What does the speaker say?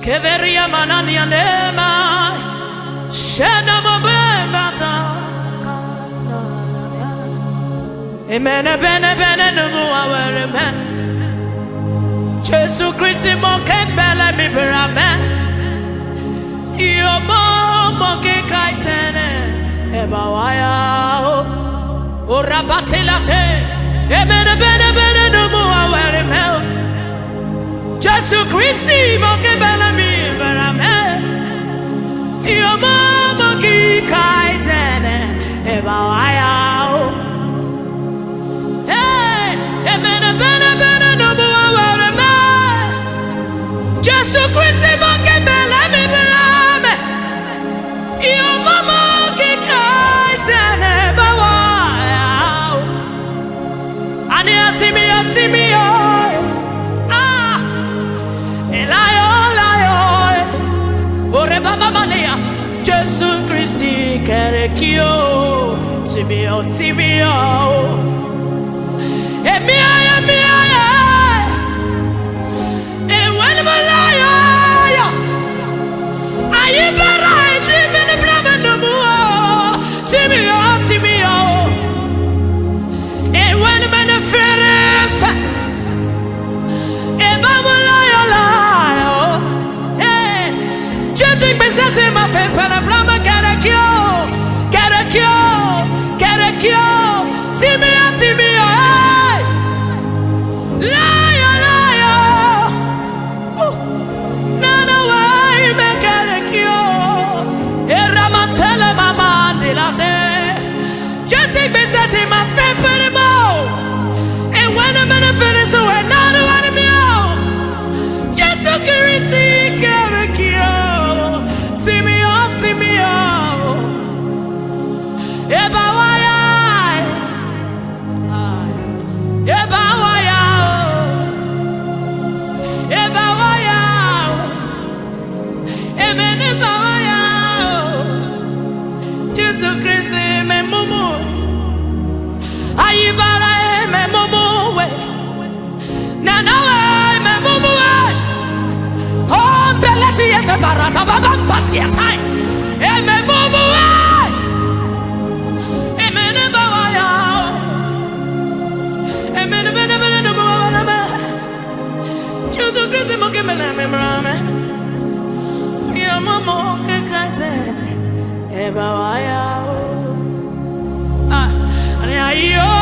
Keveria manania nema shena mabata. Amen. Bene numu awere me. Jesus Christ mo kembele mi berame. Yo mo ke kaitene e bawaya o rabatilate. Amen. Bene numu awere me. Jesus Christ mo kembele mi berame. Yo mo ke kaitene e bawaya. Jesus Christ, mo ke bela mi berame. Yo mama ke kaitene bawaya. Ani atimi yo. Ah, elayo. Ore mama mania. Jesus Christ kere kio. Timi yo. Emia. Barata babam batia time. Eme momo ai. Eme ne bawaya. Eme ne bene no bawaya. Jesus Christ mo ke mena me brame. Ya momo ke kaitene. E bawaya. Ah, ani ayo.